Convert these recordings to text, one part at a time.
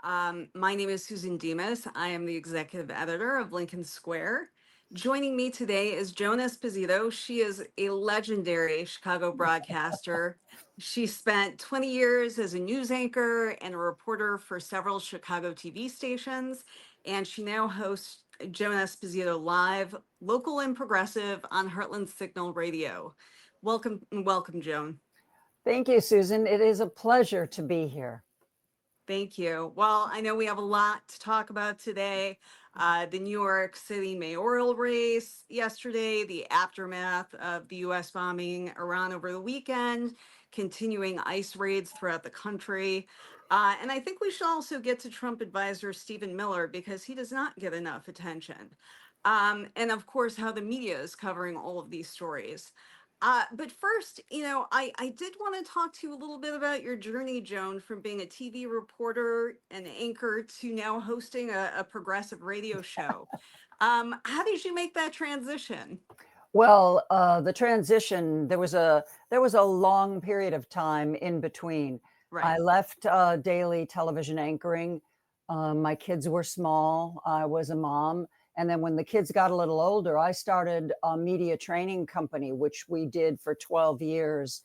My name is Susan Demas. I am the executive editor of Lincoln Square. Joining me today is Joan Esposito. She is a legendary Chicago broadcaster. She spent 20 years as a news anchor and a reporter for several Chicago TV stations, and she now hosts Joan Esposito Live, local and progressive on Heartland Signal Radio. Welcome, Joan. Thank you, Susan. It is a pleasure to be here. Thank you. Well, I know we have a lot to talk about today. The New York City mayoral race yesterday, the aftermath of the US bombing Iran over the weekend, continuing ICE raids throughout the country. And I think we should also get to Trump advisor Stephen Miller because he does not get enough attention. And of course, how the media is covering all of these stories. But first, I did want to talk to you a little bit about your journey, Joan, from being a TV reporter and anchor to now hosting a progressive radio show. How did you make that transition? Well, the transition, there was a long period of time in between. I Right. left daily television anchoring. My kids were small. I was a mom. And then when the kids got a little older, I started a media training company, which we did for 12 years.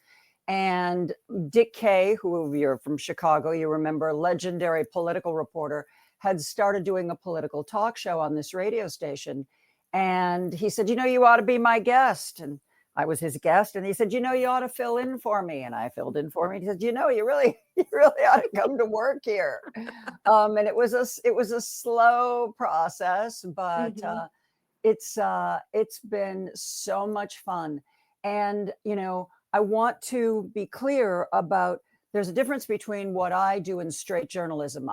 And Dick Kay, who you're from Chicago, you remember, legendary political reporter, had started doing a political talk show on this radio station. And he said, you ought to be my guest. And I was his guest. And he said, you ought to fill in for me. And I filled in for me. He said, you really, you really ought to come to work here. And it was a slow process, but Hmm. it's been so much fun. And, I want to be clear about there's a difference between what I do and straight journalism.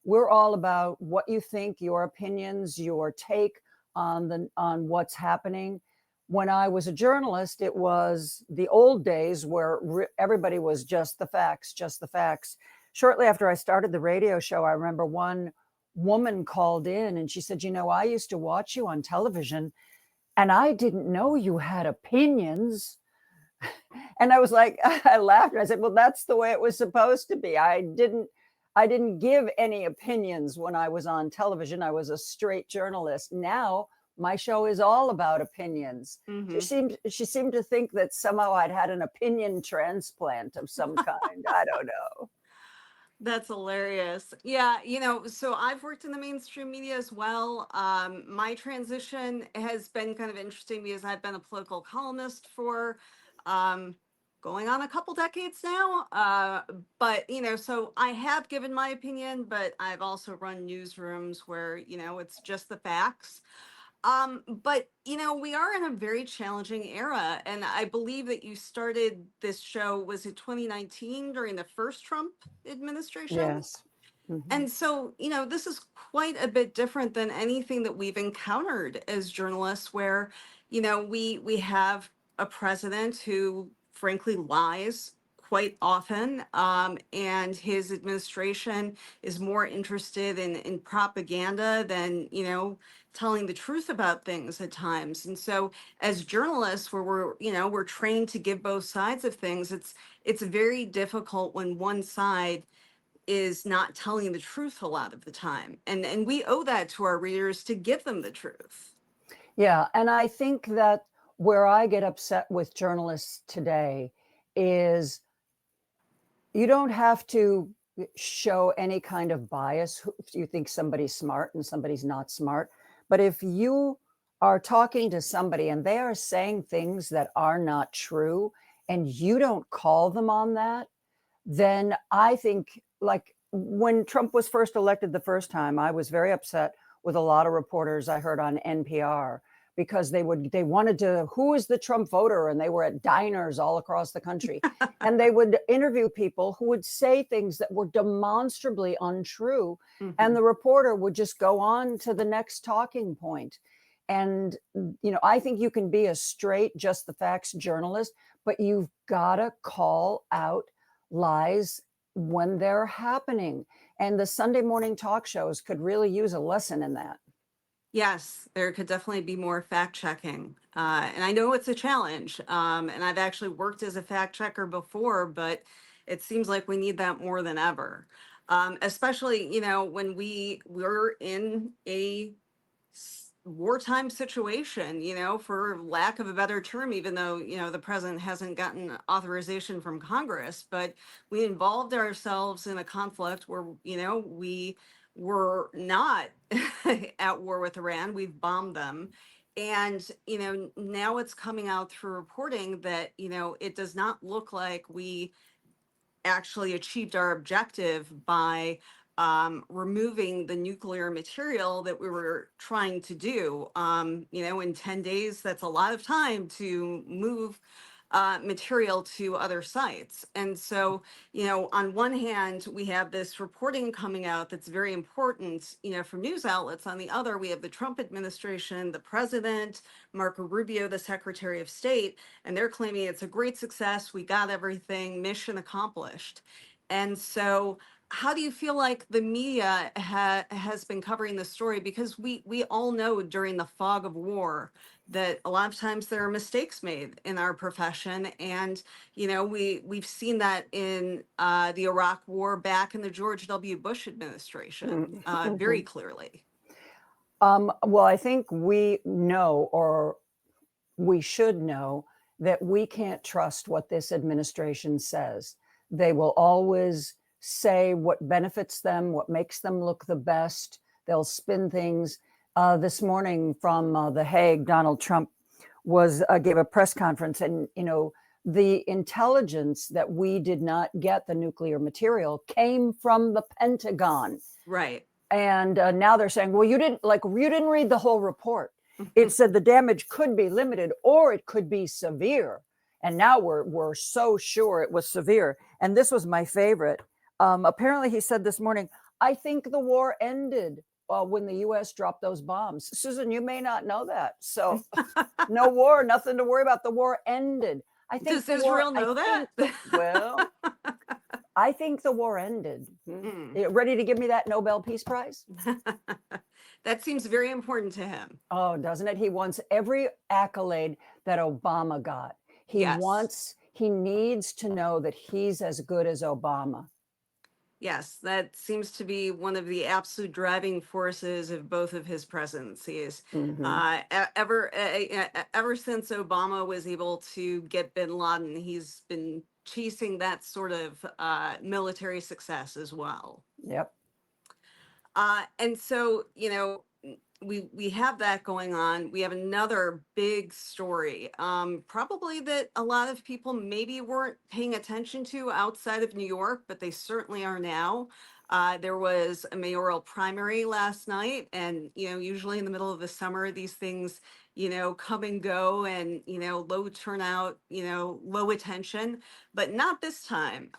We're all about what you think, your opinions, your take on what's happening. When I was a journalist, it was the old days where everybody was just the facts, just the facts. Shortly after I started the radio show, I remember one woman called in and she said, I used to watch you on television and I didn't know you had opinions. And I was like, I laughed and I said, well, that's the way it was supposed to be. I didn't give any opinions when I was on television. I was a straight journalist. Now my show is all about opinions. She Hmm. seemed she seemed to think that somehow I'd had an opinion transplant of some kind. I don't know. That's hilarious. Yeah, so I've worked in the mainstream media as well. My transition has been kind of interesting because I've been a political columnist for um, going on a couple decades now. But, so I have given my opinion, but I've also run newsrooms where, it's just the facts. But we are in a very challenging era, and I believe that you started this show, was it 2019 during the first Trump administration? Yes. Mhm. And so, this is quite a bit different than anything that we've encountered as journalists, where, we have a president who frankly lies quite often, and his administration is more interested in propaganda than, telling the truth about things at times. And so, as journalists, where we're trained to give both sides of things, it's very difficult when one side is not telling the truth a lot of the time. And we owe that to our readers to give them the truth. Yeah, and I think that where I get upset with journalists today is you don't have to show any kind of bias if you think somebody's smart and somebody's not smart. But if you are talking to somebody and they are saying things that are not true and you don't call them on that, then I think, like when Trump was first elected the first time, I was very upset with a lot of reporters I heard on NPR because they wanted to, who is the Trump voter? And they were at diners all across the country. And they would interview people who would say things that were demonstrably untrue. And Hmm. the reporter would just go on to the next talking point. And, I think you can be a straight, just the facts journalist, but you've got to call out lies when they're happening. And the Sunday morning talk shows could really use a lesson in that. Yes, there could definitely be more fact checking. And I know it's a challenge. And I've actually worked as a fact checker before, but it seems like we need that more than ever. Especially, when we were in a wartime situation, for lack of a better term, even though, the president hasn't gotten authorization from Congress, but we involved ourselves in a conflict where, we were not at war with Iran. We've bombed them. And, now it's coming out through reporting that, it does not look like we actually achieved our objective by removing the nuclear material that we were trying to do. In 10 days, that's a lot of time to move material to other sites. And so, on one hand, we have this reporting coming out that's very important, from news outlets. On the other, we have the Trump administration, the president, Marco Rubio, the Secretary of State, and they're claiming it's a great success. We got everything, mission accomplished. And so, how do you feel like the media has been covering the story? Because we all know during the fog of war that a lot of times there are mistakes made in our profession, and we've seen that in the Iraq War back in the George W. Bush administration very clearly. Well, I think we know, or we should know, that we can't trust what this administration says. They will always say what benefits them, what makes them look the best. They'll spin things. This morning from The Hague, Donald Trump gave a press conference, and the intelligence that we did not get the nuclear material came from the Pentagon. Right. And now they're saying, well, you didn't read the whole report. It said the damage could be limited or it could be severe. And now we're so sure it was severe. And this was my favorite. Apparently, he said this morning, I think the war ended when the U.S. dropped those bombs. Susan, you may not know that. So no war, nothing to worry about. The war ended. I think Does Israel know that? Well, I think the war ended. Ready to give me that Nobel Peace Prize? That seems very important to him. Oh, doesn't it? He wants every accolade that Obama got. He needs to know that he's as good as Obama. Yes, that seems to be one of the absolute driving forces of both of his presidencies. Ever since Obama was able to get bin Laden, he's been chasing that sort of military success as well. Yep. And so, we have that going on. We have another big story, probably that a lot of people maybe weren't paying attention to outside of New York, but they certainly are now. There was a mayoral primary last night, and usually in the middle of the summer, these things come and go, and low turnout, low attention, but not this time.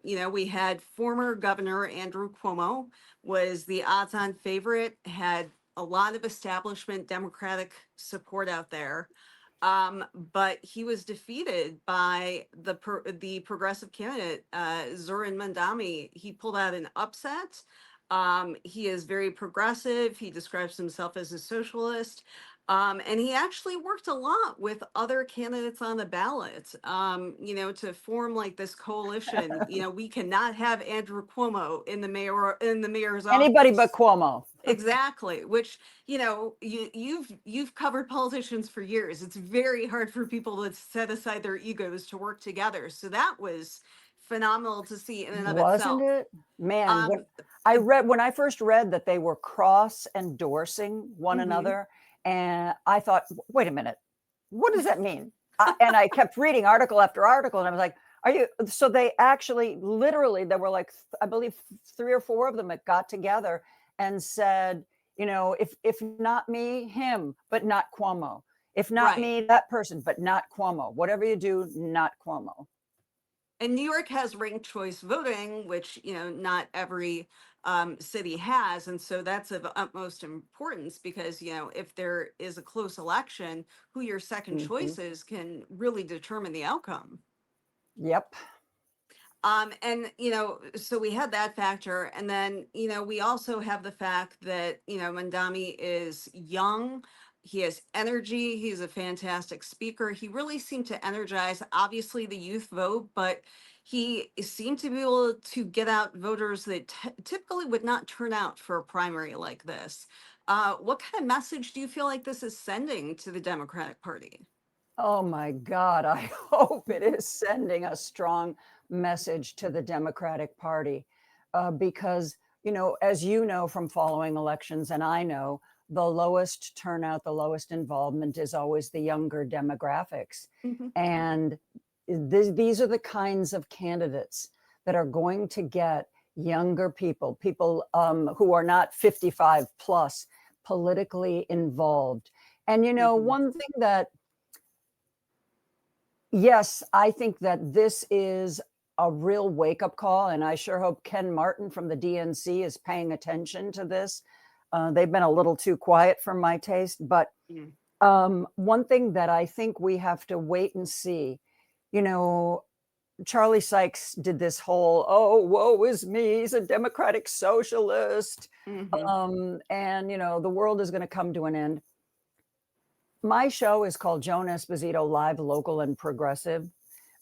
We had former Governor Andrew Cuomo was the odds-on favorite, had a lot of establishment Democratic support out there. But he was defeated by the progressive candidate, Zohran Mamdani. He pulled out an upset. He is very progressive. He describes himself as a socialist. And he actually worked a lot with other candidates on the ballot, to form like this coalition. We cannot have Andrew Cuomo in the mayor's office. Anybody but Cuomo. Exactly, which you've covered politicians for years. It's very hard for people to set aside their egos to work together. So that was phenomenal to see in and of itself. Wasn't it? Man, when I first read that they were cross endorsing one another, and I thought, wait a minute, what does that mean? And I kept reading article after article, and I was like, are you? So they actually, literally, there were like, I believe 3 or 4 of them that got together and said, if not me, him, but not Cuomo. If not me, that person, but not Cuomo. Whatever you do, not Cuomo. And New York has ranked choice voting, which, not every city has. And so that's of utmost importance because, if there is a close election, who your second choice is can really determine the outcome. Yep. And, so we had that factor. And then, we also have the fact that, Mandami is young. He has energy. He's a fantastic speaker. He really seemed to energize, obviously, the youth vote, but he seemed to be able to get out voters that typically would not turn out for a primary like this. What kind of message do you feel like this is sending to the Democratic Party? Oh my God, I hope it is sending a strong message to the Democratic Party because, as you know from following elections, and I know, the lowest turnout, the lowest involvement is always the younger demographics. Mhm. And these are the kinds of candidates that are going to get younger people who are not 55 plus, politically involved. And, Mhm. one thing that yes, I think that this is a real wake-up call, and I sure hope Ken Martin from the DNC is paying attention to this. They've been a little too quiet for my taste, but Mm. one thing that I think we have to wait and see, you know, Charlie Sykes did this whole, "Oh, woe is me, he's a democratic socialist, Mhm. and, the world is gonna come to an end." My show is called Joan Esposito Live, Local, and Progressive.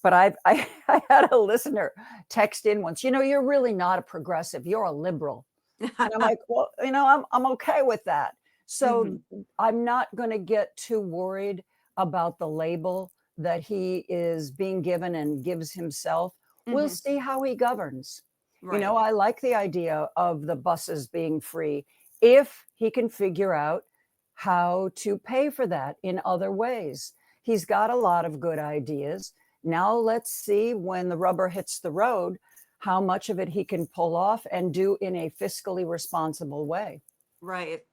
But I had a listener text in once, "You're really not a progressive, you're a liberal." And I'm like, "Well, I'm okay with that." So Mhm. I'm not gonna get too worried about the label that he is being given and gives himself. We'll Mhm. see how he governs. Right. I like the idea of the buses being free if he can figure out how to pay for that in other ways. He's got a lot of good ideas. Now let's see when the rubber hits the road how much of it he can pull off and do in a fiscally responsible way. Right.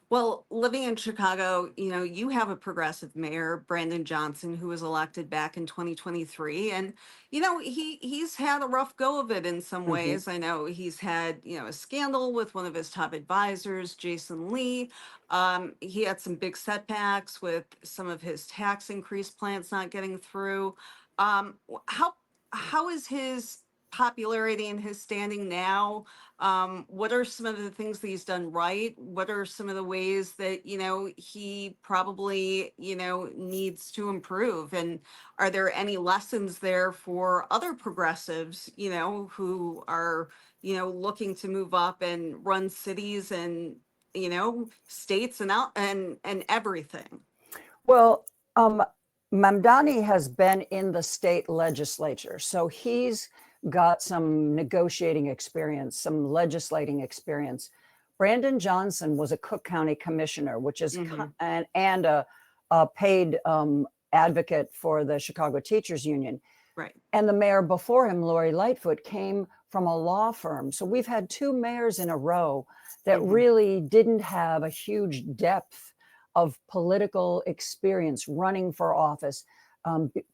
Well, living in Chicago, you have a progressive mayor, Brandon Johnson, who was elected back in 2023. And, he's had a rough go of it in some Mhm. ways. I know he's had, a scandal with one of his top advisors, Jason Lee. He had some big setbacks with some of his tax increase plans not getting through. How is his popularity and his standing now? What are some of the things that he's done right? What are some of the ways that, he probably, needs to improve? And are there any lessons there for other progressives, who are, looking to move up and run cities and, states and out and everything? Well, Mamdani has been in the state legislature, so he's got some negotiating experience, some legislating experience. Brandon Johnson was a Cook County commissioner, which is Hmm. and a paid advocate for the Chicago Teachers Union. Right. And the mayor before him, Lori Lightfoot, came from a law firm. So we've had two mayors in a row that Hmm. really didn't have a huge depth of political experience running for office,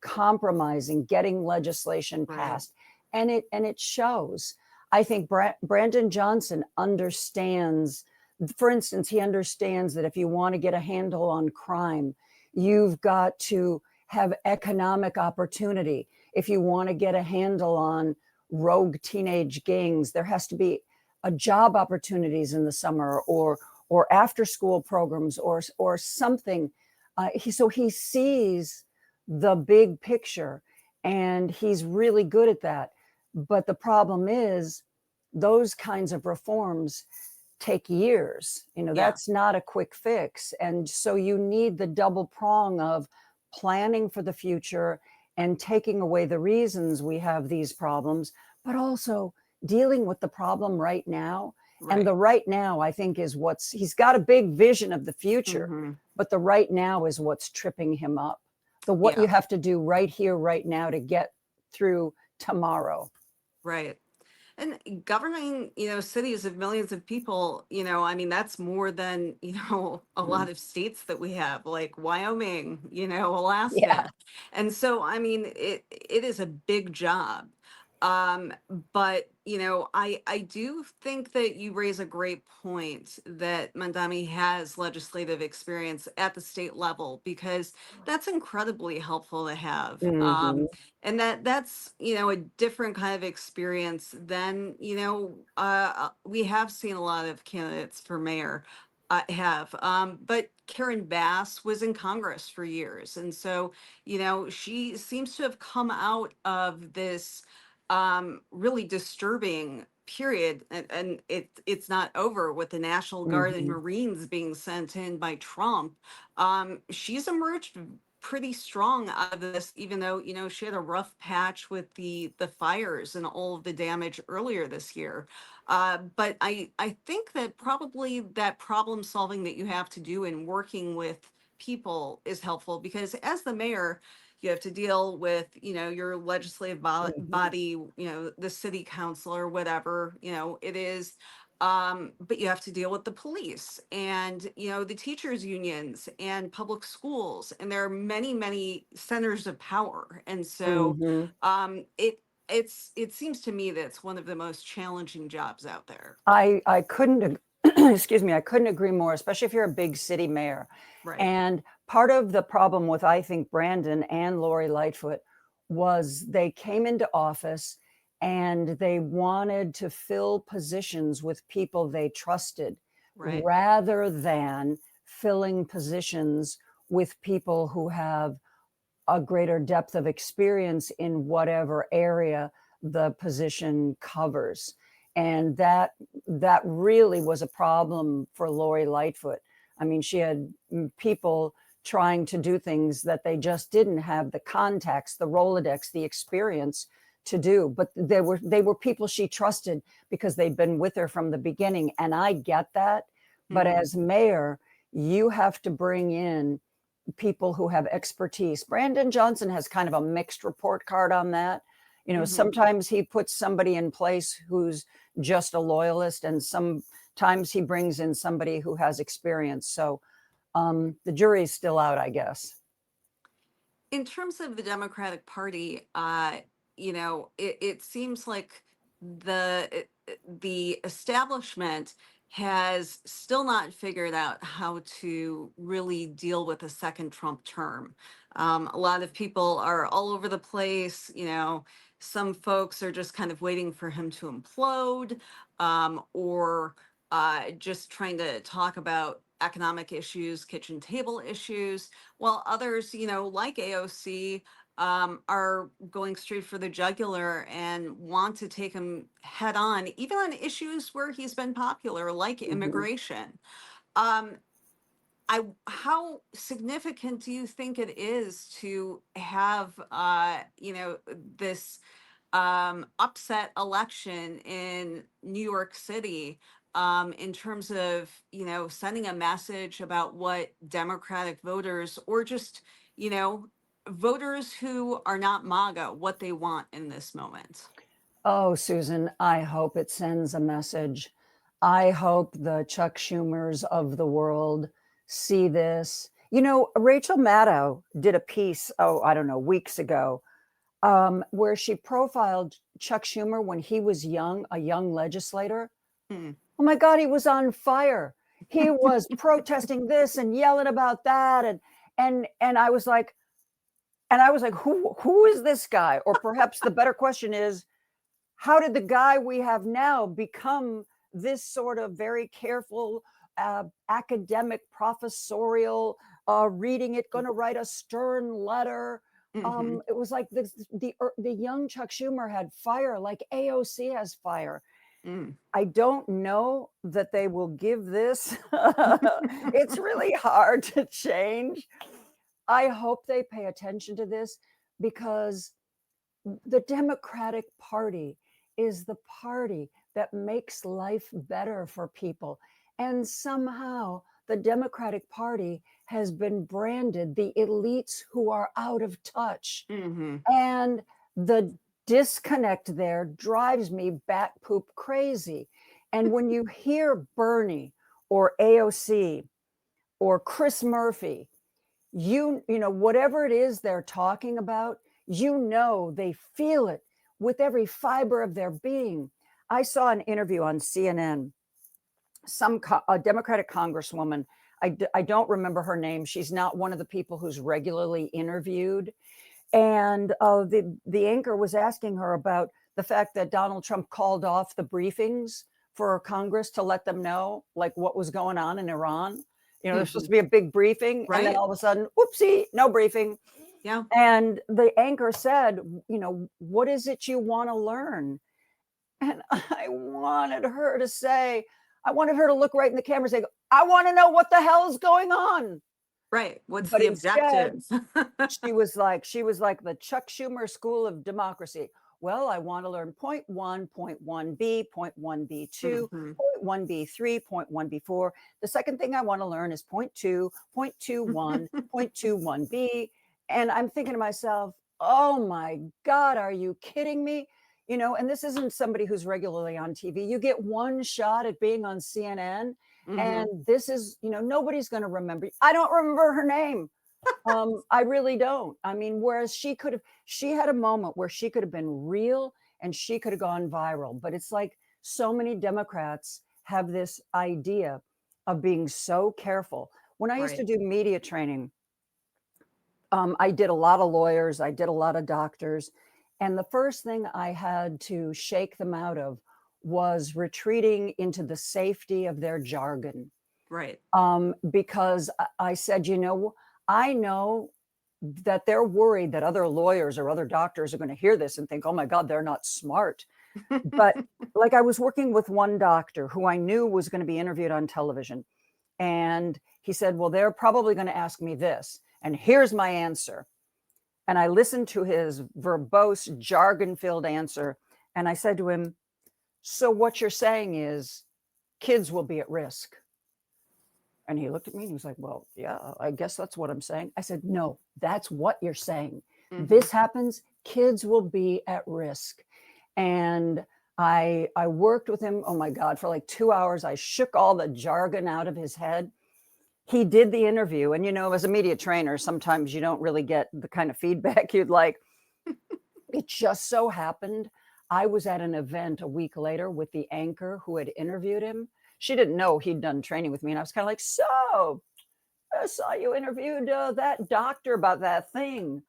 compromising, getting legislation Right. passed, and it shows. I think Brandon Johnson understands. For instance, he understands that if you want to get a handle on crime, you've got to have economic opportunity. If you want to get a handle on rogue teenage gangs, there has to be a job opportunities in the summer or after school programs or something. So he sees the big picture and he's really good at that. But the problem is those kinds of reforms take years. Yeah. That's not a quick fix. And so you need the double prong of planning for the future and taking away the reasons we have these problems, but also dealing with the problem right now. And the Right. right now, I think, is he's got a big vision of the future, Hmm. but the right now is what's tripping him up. The what Yeah. you have to do right here, right now to get through tomorrow. Right. And governing, cities of millions of people, I mean, that's more than, a Mhm. lot of states that we have, like Wyoming, Yeah. Alaska. And so, I mean, it is a big job. Um, but, I do think that you raise a great point that Mandami has legislative experience at the state level because that's incredibly helpful to have. Mhm. And that's a different kind of experience than we have seen a lot of candidates for mayor have but Karen Bass was in Congress for years, and so she seems to have come out of this really disturbing period, and it's not over with the National Guard and Hmm. Marines being sent in by Trump. She's emerged pretty strong out of this, even though she had a rough patch with the fires and all of the damage earlier this year. But I think that probably that problem solving that you have to do in working with people is helpful, because as the mayor, you have to deal with your legislative Hmm. body, the city council or whatever it is. But you have to deal with the police and the teachers unions and public schools, and there are many, many centers of power. And so Hmm. it seems to me that it's one of the most challenging jobs out there. I couldn't excuse me, I couldn't agree more, especially if you're a big city mayor. Right. And part of the problem with, I think, Brandon and Lori Lightfoot was they came into office and they wanted to fill positions with people they trusted Right. rather than filling positions with people who have a greater depth of experience in whatever area the position covers. And that really was a problem for Lori Lightfoot. I mean, she had people trying to do things that they just didn't have the contacts, the Rolodex, the experience to do. But they were people she trusted because they'd been with her from the beginning. And I get that. But Hmm. as mayor, you have to bring in people who have expertise. Brandon Johnson has kind of a mixed report card on that. Hmm. Sometimes he puts somebody in place who's just a loyalist, and sometimes he brings in somebody who has experience. So the jury's still out, I guess. In terms of the Democratic Party, it seems like the establishment has still not figured out how to really deal with a second Trump term. A lot of people are all over the place. Some folks are just kind of waiting for him to implode, or just trying to talk about economic issues, kitchen table issues, while others, like AOC, are going straight for the jugular and want to take him head on, even on issues where he's been popular, like Mhm. immigration. Um, how significant do you think it is to have, this upset election in New York City, in terms of sending a message about what Democratic voters, or just you know voters who are not MAGA, what they want in this moment? Oh, Susan, I hope it sends a message. I hope the Chuck Schumers of the world see this. Rachel Maddow did a piece, oh, I don't know, weeks ago, where she profiled Chuck Schumer when he was young, a young legislator. Hmm. Oh my God, he was on fire. He was protesting this and yelling about that, and I was like, who is this guy? Or perhaps the better question is, how did the guy we have now become this sort of very careful, academic, professorial, reading it, going to write a stern letter? Hmm. It was like the young Chuck Schumer had fire, like AOC has fire. Mm. I don't know that they will give this. It's really hard to change. I hope they pay attention to this, because the Democratic Party is the party that makes life better for people. And somehow the Democratic Party has been branded the elites who are out of touch. Hmm. And the disconnect there drives me bat poop crazy. And when you hear Bernie or AOC or Chris Murphy, whatever it is they're talking about, they feel it with every fiber of their being. I saw an interview on CNN, a Democratic congresswoman. I don't remember her name. She's not one of the people who's regularly interviewed. And the anchor was asking her about the fact that Donald Trump called off the briefings for Congress to let them know, like, what was going on in Iran. There's supposed Hmm. to be a big briefing, and then Right. all of a sudden, oopsie, no briefing. Yeah. And the anchor said, what is it you want to learn? And I wanted her to look right in the camera and say, I want to know what the hell is going on. Right. What's But the instead, objectives? she was like the Chuck Schumer School of Democracy. Well, I want to learn point one, point 1B, point 1B2, Hmm. point 1B3, point 1B4. The second thing I want to learn is point 2, point 2.1, point 2.1B. And I'm thinking to myself, oh my God, are you kidding me? And this isn't somebody who's regularly on TV. You get one shot at being on CNN, Hmm. and this is, nobody's going to remember. I don't remember her name. I really don't. I mean, whereas she had a moment where she could have been real and she could have gone viral. But it's like so many Democrats have this idea of being so careful. When I used to Right. do media training, I did a lot of lawyers, I did a lot of doctors. And the first thing I had to shake them out of was retreating into the safety of their jargon. Right. Because I said, I know that they're worried that other lawyers or other doctors are going to hear this and think, oh my God, they're not smart. But like I was working with one doctor who I knew was going to be interviewed on television. And he said, well, they're probably going to ask me this. And here's my answer. And I listened to his verbose, jargon filled answer. And I said to him, so what you're saying is kids will be at risk. And he looked at me and he was like, well, yeah, I guess that's what I'm saying. I said, no, that's what you're saying. Hmm. This happens, kids will be at risk. And I worked with him, oh my God, for like 2 hours. I shook all the jargon out of his head. He did the interview. And, as a media trainer, sometimes you don't really get the kind of feedback you'd like. It just so happened I was at an event a week later with the anchor who had interviewed him. She didn't know he'd done training with me. And I was kind of like, so I saw you interviewed that doctor about that thing.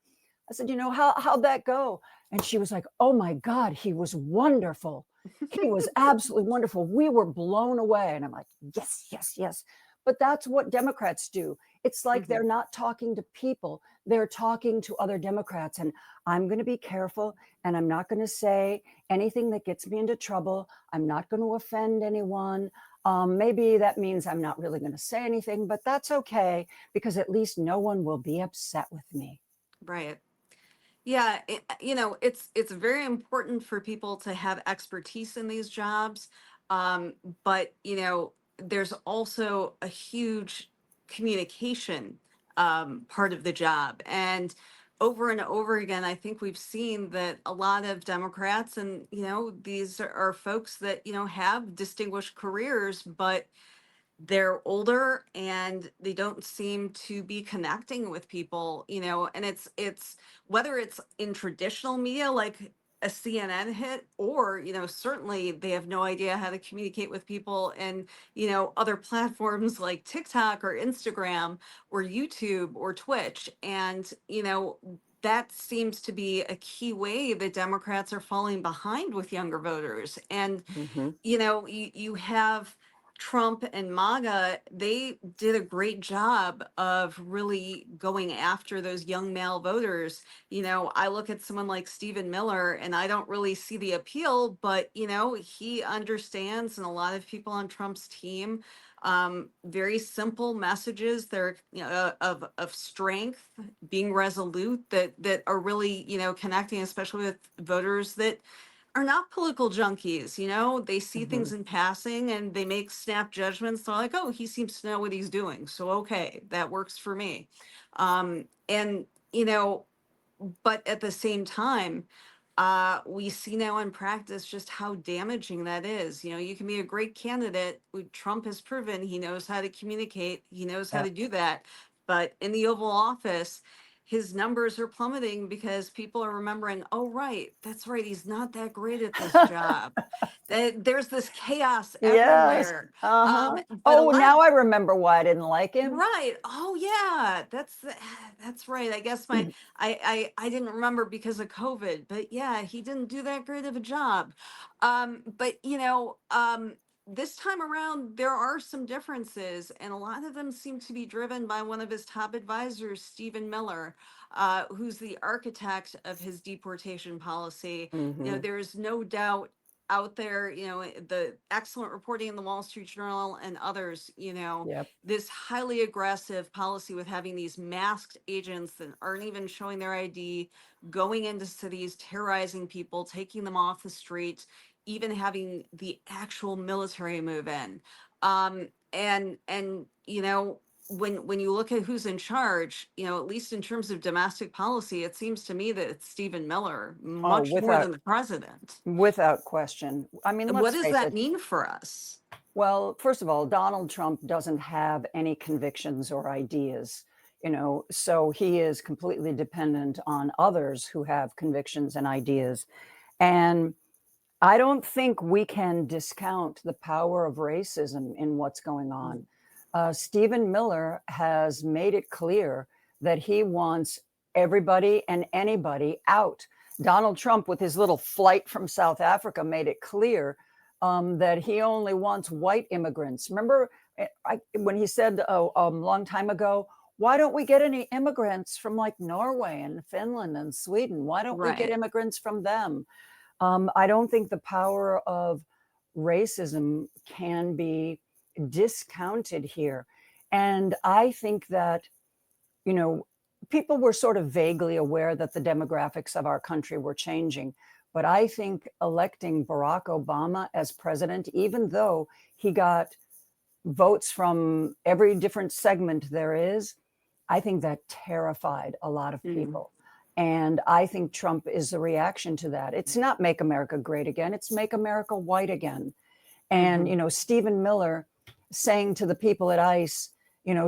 I said, how'd that go? And she was like, oh my God, he was wonderful. He was absolutely wonderful. We were blown away. And I'm like, yes, yes, yes. But that's what Democrats do. It's like Hmm. they're not talking to people, they're talking to other Democrats. And I'm going to be careful and I'm not going to say anything that gets me into trouble. I'm not going to offend anyone. Maybe that means I'm not really going to say anything, but that's okay because at least no one will be upset with me. Right. Yeah, it's very important for people to have expertise in these jobs, but there's also a huge communication part of the job, and over again, I think we've seen that a lot of Democrats, and these are folks that have distinguished careers, but they're older and they don't seem to be connecting with people, and it's whether it's in traditional media like a CNN hit, or certainly they have no idea how to communicate with people, and other platforms like TikTok or Instagram or YouTube or Twitch, and that seems to be a key way that Democrats are falling behind with younger voters. And Mhm. you have Trump and MAGA, they did a great job of really going after those young male voters. I look at someone like Stephen Miller and I don't really see the appeal, but he understands, and a lot of people on Trump's team, very simple messages. They're of strength, being resolute, that are really connecting, especially with voters that are not political junkies. They see things Mhm. in passing and they make snap judgments. They're like, oh, he seems to know what he's doing, so okay, that works for me. And but at the same time, we see now in practice just how damaging that is. You can be a great candidate. Trump has proven he knows how to communicate, he knows how Yeah. to do that. But in the Oval Office, his numbers are plummeting because people are remembering, oh, right, that's right, he's not that great at this job. There's this chaos Yes. everywhere. Uh-huh. But a Oh, lot of now I remember why I didn't like him. Right. Oh yeah, that's right. I guess I didn't remember because of COVID, but yeah, he didn't do that great of a job. But this time around, there are some differences, and a lot of them seem to be driven by one of his top advisors, Stephen Miller, who's the architect of his deportation policy. Hmm. There's no doubt out there, the excellent reporting in the Wall Street Journal and others, Yep. this highly aggressive policy with having these masked agents that aren't even showing their ID, going into cities, terrorizing people, taking them off the street, even having the actual military move in. And when you look at who's in charge, at least in terms of domestic policy, it seems to me that it's Stephen Miller Oh, much more than the president. without question. I mean, And what let's does face that it. mean for us? Well, first of all, Donald Trump doesn't have any convictions or ideas, so he is completely dependent on others who have convictions and ideas. And I don't think we can discount the power of racism in what's going on. Stephen Miller has made it clear that he wants everybody and anybody out. Donald Trump, with his little flight from South Africa, made it clear that he only wants white immigrants. Remember when he said a long time ago, why don't we get any immigrants from like Norway and Finland and Sweden? Why don't we get Right. immigrants from them? I don't think the power of racism can be discounted here. And I think that, you know, people were sort of vaguely aware that the demographics of our country were changing. But I think electing Barack Obama as president, even though he got votes from every different segment there is, I think that terrified a lot of Mm. people. And I think Trump is a reaction to that. It's not make America great again, it's make America white again. And, Hmm. Stephen Miller saying to the people at ICE,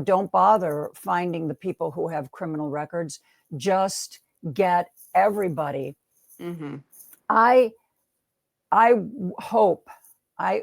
don't bother finding the people who have criminal records, just get everybody. Hmm. I I hope,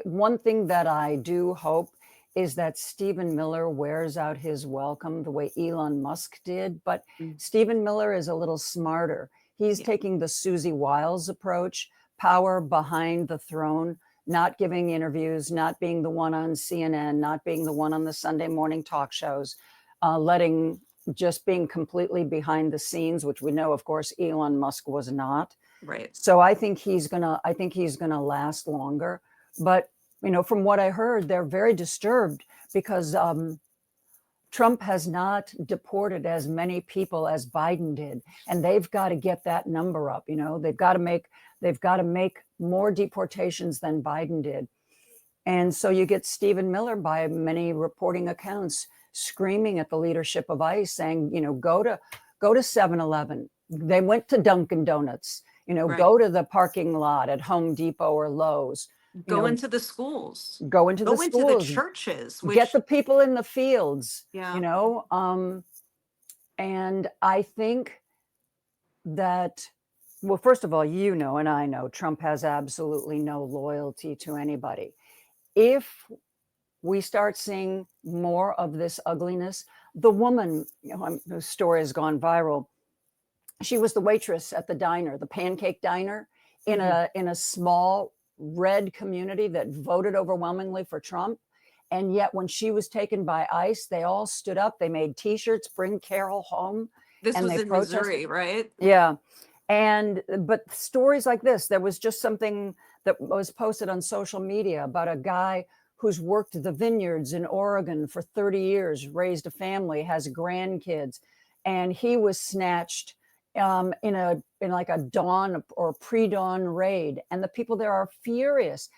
one thing that I do hope is that Stephen Miller wears out his welcome the way Elon Musk did. But Stephen Miller is a little smarter. He's Yeah. taking the Susie Wiles approach, power behind the throne, not giving interviews, not being the one on CNN, not being the one on the Sunday morning talk shows, letting just being completely behind the scenes, which we know, of course, Elon Musk was not. Right. So I think he's gonna last longer. But from what I heard, they're very disturbed because Trump has not deported as many people as Biden did, and they've got to get that number up. They've got to make more deportations than Biden did. And so you get Stephen Miller, by many reporting accounts, screaming at the leadership of ICE, saying, go to 7-Eleven. They went to Dunkin' Donuts. Right. Go to the parking lot at Home Depot or Lowe's. You Go know, into the schools, go into the go into the schools, churches, get which, the people in the fields. yeah. And I think that, well, first of all, and I know Trump has absolutely no loyalty to anybody. If we start seeing more of this ugliness, the woman, whose story has gone viral, she was the waitress at the diner, the Pancake Diner, in Hmm. a small red community that voted overwhelmingly for Trump. And yet, when she was taken by ICE, they all stood up. They made T-shirts, "Bring Carol home," This and was they in protested. Missouri, right? Yeah. But stories like this, there was just something that was posted on social media about a guy who's worked the vineyards in Oregon for 30 years, raised a family, has grandkids, and he was snatched in like a dawn or pre-dawn raid, and the people there are furious.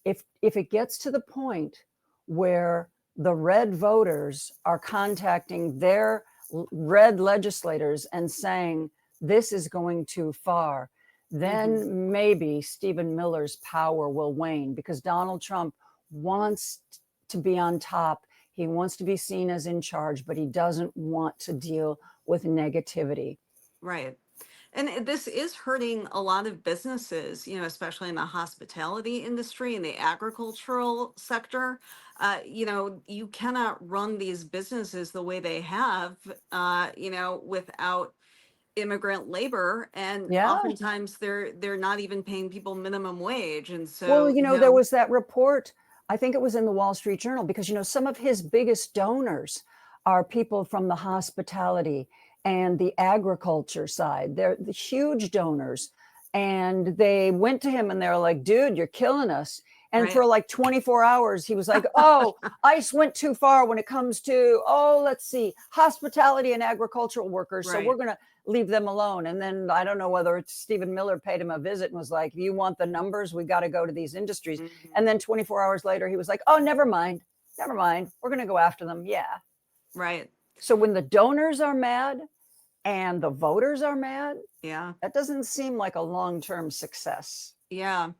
If it gets to the point where the red voters are contacting their red legislators and saying this is going too far, Hmm. then maybe Stephen Miller's power will wane, because Donald Trump wants to be on top. He wants to be seen as in charge, but he doesn't want to deal with negativity. Right. And this is hurting a lot of businesses, especially in the hospitality industry and the agricultural sector. You cannot run these businesses the way they have, without immigrant labor, and Yeah. oftentimes they're not even paying people minimum wage. And Well, so, there was that report I think it was in the Wall Street Journal, because, some of his biggest donors are people from the hospitality and the agriculture side. They're the huge donors. And they went to him and they're like, dude, you're killing us. And Right. for like 24 hours, he was like, oh, ICE went too far when it comes to, let's see, hospitality and agricultural workers. So Right. we're going to leave them alone. And then I don't know whether it's Stephen Miller paid him a visit and was like, you want the numbers? We got to go to these industries. Mhm. And then 24 hours later, he was like, oh, never mind. Never mind. We're going to go after them. Yeah. Right. So when the donors are mad and the voters are mad, Yeah. that doesn't seem like a long-term success. Yeah.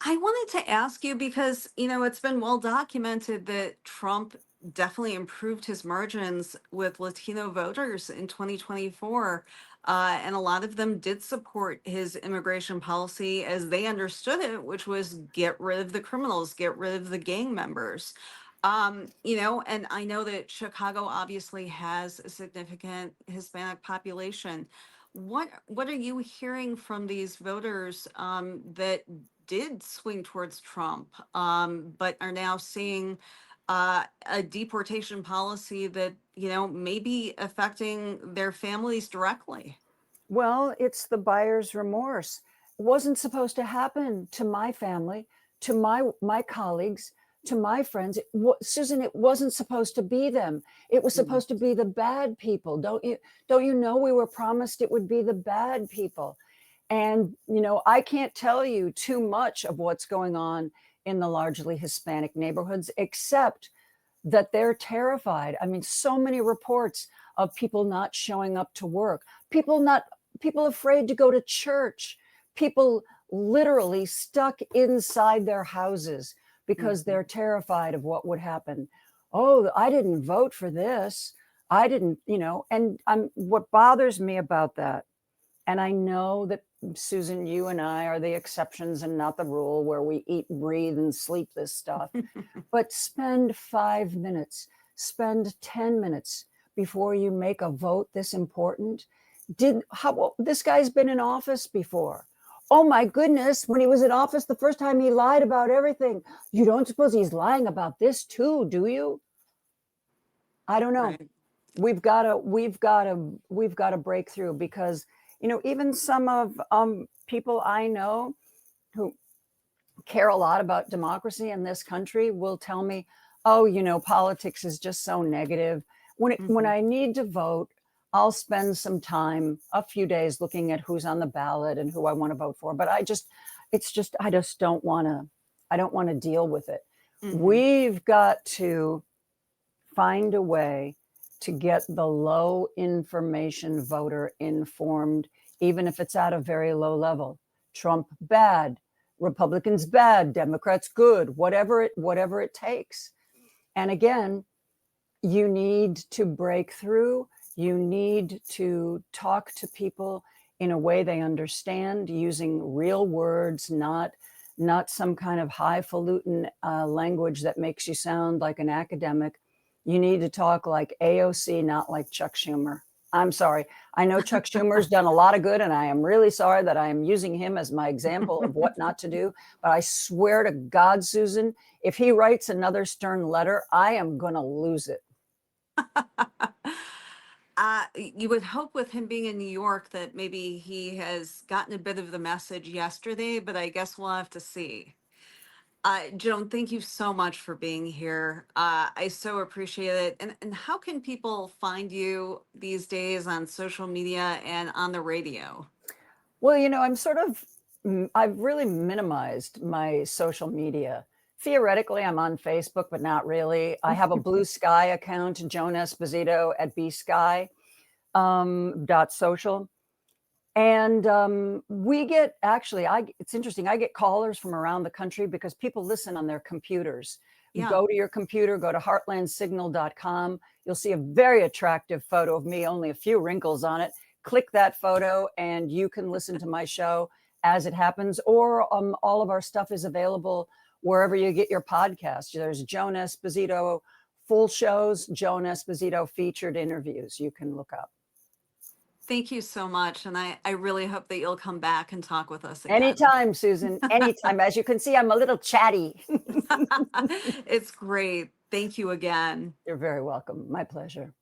I wanted to ask you because, it's been well documented that Trump definitely improved his margins with Latino voters in 2024. And a lot of them did support his immigration policy as they understood it, which was get rid of the criminals, get rid of the gang members. And I know that Chicago obviously has a significant Hispanic population. What are you hearing from these voters that did swing towards Trump, but are now seeing a deportation policy that, may be affecting their families directly? Well, it's the buyer's remorse. It wasn't supposed to happen to my family, to my colleagues, to my friends. Susan, it wasn't supposed to be them. It was Mm. supposed to be the bad people. Don't you know we were promised it would be the bad people? And, I can't tell you too much of what's going on in the largely Hispanic neighborhoods, except that they're terrified. I mean, so many reports of people not showing up to work, people afraid to go to church, people literally stuck inside their houses because Mhm. they're terrified of what would happen. Oh, I didn't vote for this. I didn't, and what bothers me about that, and I know that, Susan, you and I are the exceptions and not the rule, where we eat, breathe, and sleep this stuff. But spend 5 minutes, spend 10 minutes before you make a vote this important. This guy's been in office before. Oh my goodness, when he was in office the first time, he lied about everything. You don't suppose he's lying about this too, do you? I don't know. Right. We've got to break through, because even some of people I know who care a lot about democracy in this country will tell me, oh, politics is just so negative. When Mhm. I need to vote, I'll spend some time, a few days, looking at who's on the ballot and who I want to vote for. But I just don't want to deal with it. Mhm. We've got to find a way to get the low information voter informed, even if it's at a very low level. Trump bad, Republicans bad, Democrats good, whatever it takes. And again, you need to break through. You need to talk to people in a way they understand, using real words, not some kind of highfalutin language that makes you sound like an academic. You need to talk like AOC, not like Chuck Schumer. I'm sorry. I know Chuck Schumer's done a lot of good, and I am really sorry that I am using him as my example of what not to do. But I swear to God, Susan, if he writes another stern letter, I am going to lose it. You would hope with him being in New York that maybe he has gotten a bit of the message yesterday, but I guess we'll have to see. Joan, thank you so much for being here. I so appreciate it. And how can people find you these days on social media and on the radio? Well, I've really minimized my social media. Theoretically, I'm on Facebook, but not really. I have a Blue Sky account, Joan Esposito at bsky dot social. And we get actually, it's interesting. I get callers from around the country because people listen on their computers. Yeah. Go to your computer, go to heartlandsignal.com. You'll see a very attractive photo of me, only a few wrinkles on it. Click that photo and you can listen to my show as it happens. Or all of our stuff is available wherever you get your podcast. There's Joan Esposito full shows, Joan Esposito featured interviews you can look up. Thank you so much. And I really hope that you'll come back and talk with us again. Anytime, Susan, anytime. As you can see, I'm a little chatty. It's great. Thank you again. You're very welcome. My pleasure.